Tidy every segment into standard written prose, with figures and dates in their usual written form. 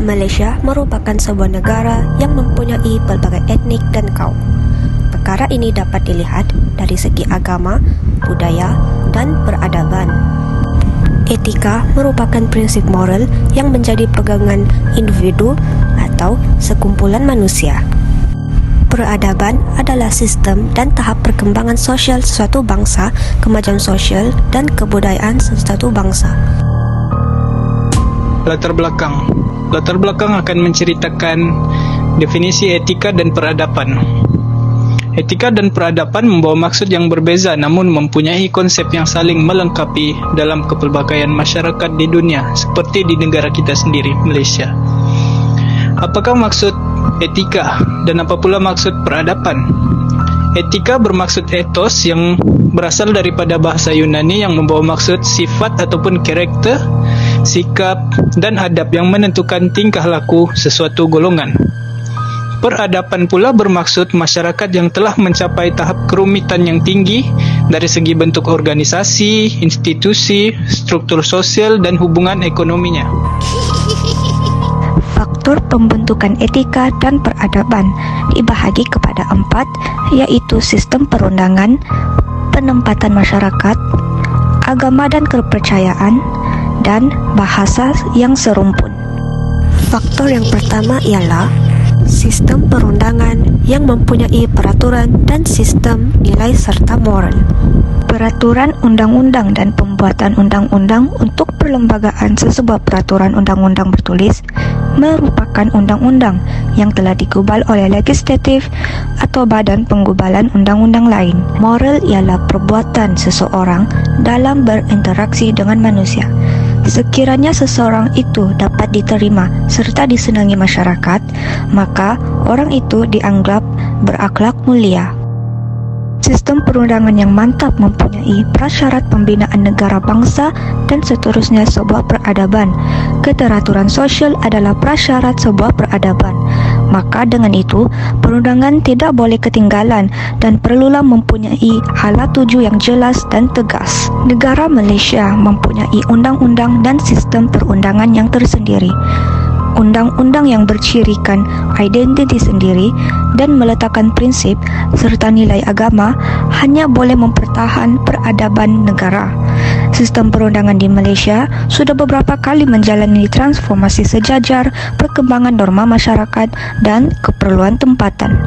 Malaysia merupakan sebuah negara yang mempunyai pelbagai etnik dan kaum. Perkara ini dapat dilihat dari segi agama, budaya, dan peradaban. Etika merupakan prinsip moral yang menjadi pegangan individu atau sekumpulan manusia. Peradaban adalah sistem dan tahap perkembangan sosial suatu bangsa, kemajuan sosial dan kebudayaan suatu bangsa. Latar belakang akan menceritakan definisi etika dan peradaban. Etika dan peradaban membawa maksud yang berbeza namun mempunyai konsep yang saling melengkapi dalam kepelbagaian masyarakat di dunia seperti di negara kita sendiri, Malaysia. Apakah maksud etika dan apa pula maksud peradaban? Etika bermaksud ethos yang berasal daripada bahasa Yunani yang membawa maksud sifat ataupun karakter, sikap dan adab yang menentukan tingkah laku sesuatu golongan. Peradaban pula bermaksud masyarakat yang telah mencapai tahap kerumitan yang tinggi dari segi bentuk organisasi, institusi, struktur sosial dan hubungan ekonominya. Faktor pembentukan etika dan peradaban dibahagi kepada 4, yaitu sistem perundangan, penempatan masyarakat, agama dan kepercayaan, dan bahasa yang serumpun. Faktor yang pertama ialah sistem perundangan yang mempunyai peraturan dan sistem nilai serta moral. Peraturan undang-undang dan pembuatan undang-undang untuk perlembagaan sesebuah peraturan undang-undang bertulis merupakan undang-undang yang telah digubal oleh legislatif atau badan penggubalan undang-undang lain. Moral ialah perbuatan seseorang dalam berinteraksi dengan manusia. Sekiranya seseorang itu dapat diterima serta disenangi masyarakat, maka orang itu dianggap berakhlak mulia. Sistem perundangan yang mantap mempunyai prasyarat pembinaan negara bangsa dan seterusnya sebuah peradaban. Keteraturan sosial adalah prasyarat sebuah peradaban. Maka dengan itu, perundangan tidak boleh ketinggalan dan perlulah mempunyai hala tuju yang jelas dan tegas. Negara Malaysia mempunyai undang-undang dan sistem perundangan yang tersendiri. Undang-undang yang bercirikan identiti sendiri dan meletakkan prinsip serta nilai agama hanya boleh mempertahan peradaban negara. Sistem perundangan di Malaysia sudah beberapa kali menjalani transformasi sejajar perkembangan norma masyarakat dan keperluan tempatan.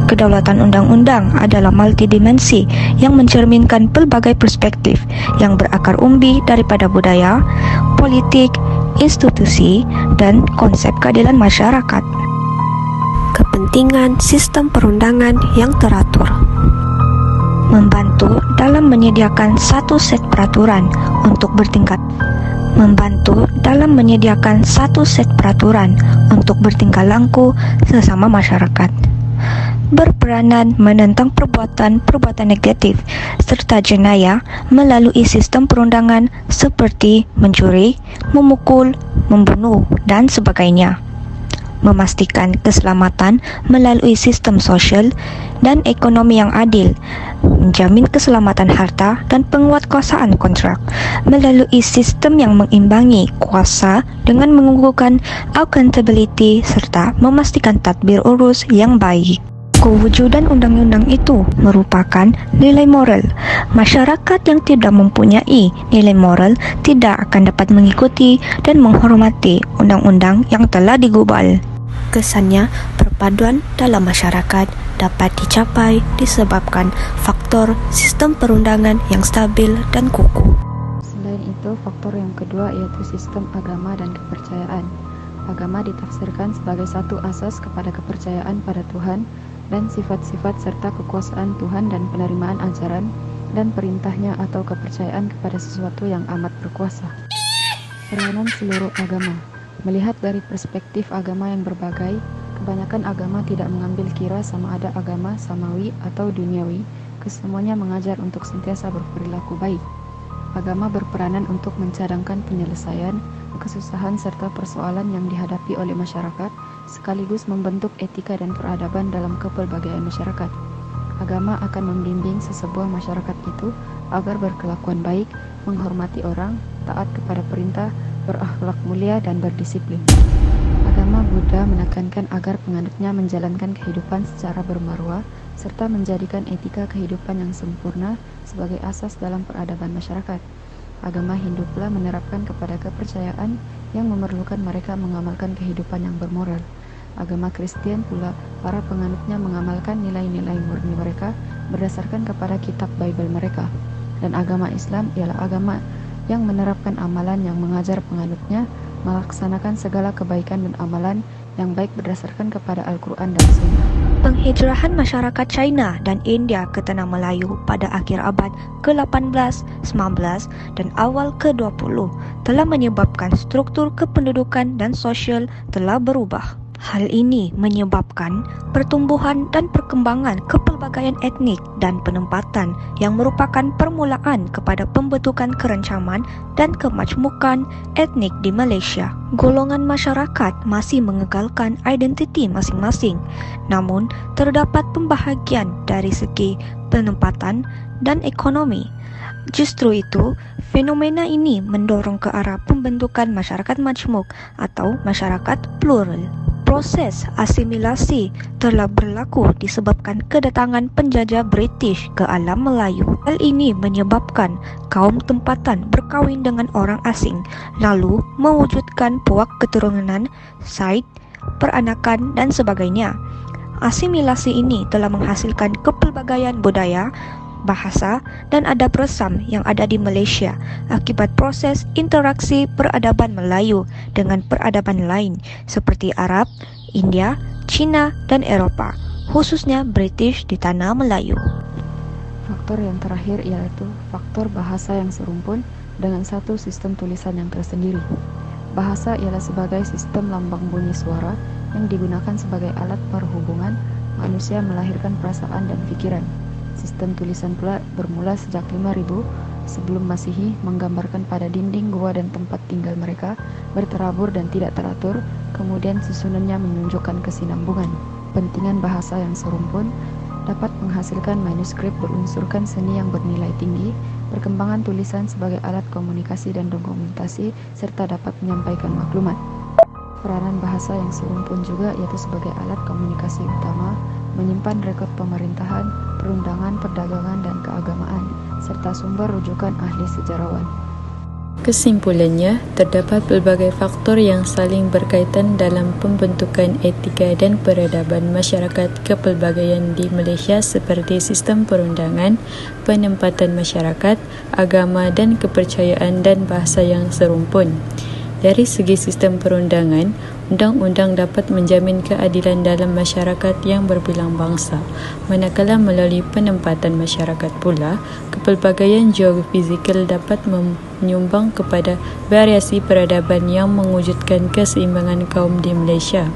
Kedaulatan undang-undang adalah multidimensi yang mencerminkan pelbagai perspektif yang berakar umbi daripada budaya, politik, institusi, dan konsep keadilan masyarakat. Kepentingan sistem perundangan yang teratur Membantu dalam menyediakan satu set peraturan untuk bertingkat laku sesama masyarakat. Berperanan menentang perbuatan negatif serta jenayah melalui sistem perundangan seperti mencuri, memukul, membunuh dan sebagainya. Memastikan keselamatan melalui sistem sosial dan ekonomi yang adil, menjamin keselamatan harta dan penguatkuasaan kontrak melalui sistem yang mengimbangi kuasa dengan mengunggulkan accountability serta memastikan tadbir urus yang baik. Kewujudan undang-undang itu merupakan nilai moral. Masyarakat yang tidak mempunyai nilai moral tidak akan dapat mengikuti dan menghormati undang-undang yang telah digubal. Kesannya, perpaduan dalam masyarakat dapat dicapai disebabkan faktor sistem perundangan yang stabil dan kukuh. Selain itu, faktor yang kedua yaitu sistem agama dan kepercayaan. Agama ditafsirkan sebagai satu asas kepada kepercayaan pada Tuhan dan sifat-sifat serta kekuasaan Tuhan dan penerimaan ajaran dan perintahnya atau kepercayaan kepada sesuatu yang amat berkuasa. Peranan seluruh agama. Melihat dari perspektif agama yang berbagai, kebanyakan agama tidak mengambil kira sama ada agama samawi atau duniawi, kesemuanya mengajar untuk sentiasa berperilaku baik. Agama berperanan untuk mencadangkan penyelesaian kesusahan serta persoalan yang dihadapi oleh masyarakat, sekaligus membentuk etika dan peradaban dalam kepelbagaian masyarakat. Agama akan membimbing sesebuah masyarakat itu agar berkelakuan baik, menghormati orang, taat kepada perintah, berakhlak mulia dan berdisiplin. Agama Buddha menekankan agar penganutnya menjalankan kehidupan secara bermarwah serta menjadikan etika kehidupan yang sempurna sebagai asas dalam peradaban masyarakat. Agama Hindu pula menerapkan kepada kepercayaan yang memerlukan mereka mengamalkan kehidupan yang bermoral. Agama Kristen pula, para penganutnya mengamalkan nilai-nilai murni mereka berdasarkan kepada kitab Bible mereka. Dan agama Islam ialah agama yang menerapkan amalan yang mengajar penganutnya melaksanakan segala kebaikan dan amalan yang baik berdasarkan kepada Al-Quran dan Sunnah. Penghijrahan masyarakat China dan India ke Tanah Melayu pada akhir abad ke-18, 19 dan awal ke-20 telah menyebabkan struktur kependudukan dan sosial telah berubah. Hal ini menyebabkan pertumbuhan dan perkembangan kepelbagaian etnik dan penempatan yang merupakan permulaan kepada pembentukan kerencaman dan kemajmukan etnik di Malaysia. Golongan masyarakat masih mengekalkan identiti masing-masing, namun terdapat pembahagian dari segi penempatan dan ekonomi. Justru itu, fenomena ini mendorong ke arah pembentukan masyarakat majmuk atau masyarakat plural. Proses asimilasi telah berlaku disebabkan kedatangan penjajah British ke alam Melayu. Hal ini menyebabkan kaum tempatan berkahwin dengan orang asing, lalu mewujudkan puak keturunan, said, peranakan dan sebagainya. Asimilasi ini telah menghasilkan kepelbagaian budaya, bahasa, dan adab resam yang ada di Malaysia akibat proses interaksi peradaban Melayu dengan peradaban lain seperti Arab, India, Cina, dan Eropah, khususnya British di Tanah Melayu. Faktor yang terakhir yaitu faktor bahasa yang serumpun dengan satu sistem tulisan yang tersendiri. Bahasa ialah sebagai sistem lambang bunyi suara yang digunakan sebagai alat perhubungan manusia melahirkan perasaan dan pikiran. Sistem tulisan pula bermula sejak 5000 sebelum Masihi, menggambarkan pada dinding gua dan tempat tinggal mereka berterabur dan tidak teratur, kemudian susunannya menunjukkan kesinambungan. Pentingan bahasa yang serumpun dapat menghasilkan manuskrip berunsurkan seni yang bernilai tinggi, perkembangan tulisan sebagai alat komunikasi dan dokumentasi, serta dapat menyampaikan maklumat. Peranan bahasa yang serumpun juga yaitu sebagai alat komunikasi utama, menyimpan rekod pemerintahan, perundangan, perdagangan, dan keagamaan, serta sumber rujukan ahli sejarawan. Kesimpulannya, terdapat pelbagai faktor yang saling berkaitan dalam pembentukan etika dan peradaban masyarakat kepelbagaian di Malaysia seperti sistem perundangan, penempatan masyarakat, agama dan kepercayaan dan bahasa yang serumpun. Dari segi sistem perundangan, undang-undang dapat menjamin keadilan dalam masyarakat yang berbilang bangsa, manakala melalui penempatan masyarakat pula, kepelbagaian geofizikal dapat menyumbang kepada variasi peradaban yang mewujudkan keseimbangan kaum di Malaysia.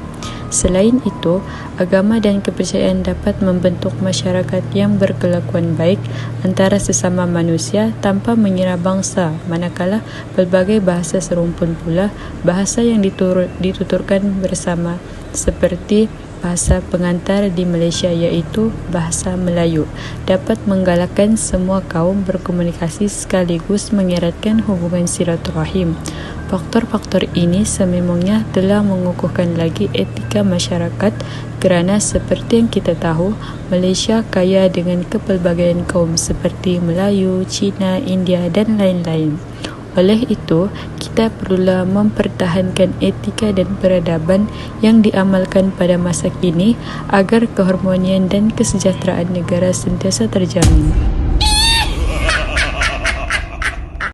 Selain itu, agama dan kepercayaan dapat membentuk masyarakat yang berkelakuan baik antara sesama manusia tanpa mengira bangsa, manakala pelbagai bahasa serumpun pula bahasa yang dituturkan bersama seperti bahasa pengantar di Malaysia iaitu bahasa Melayu dapat menggalakkan semua kaum berkomunikasi sekaligus mengeratkan hubungan silaturahim. Faktor-faktor ini sememangnya telah mengukuhkan lagi etika masyarakat kerana seperti yang kita tahu, Malaysia kaya dengan kepelbagaian kaum seperti Melayu, Cina, India dan lain-lain. Oleh itu, kita perlulah mempertahankan etika dan peradaban yang diamalkan pada masa kini agar keharmonian dan kesejahteraan negara sentiasa terjamin.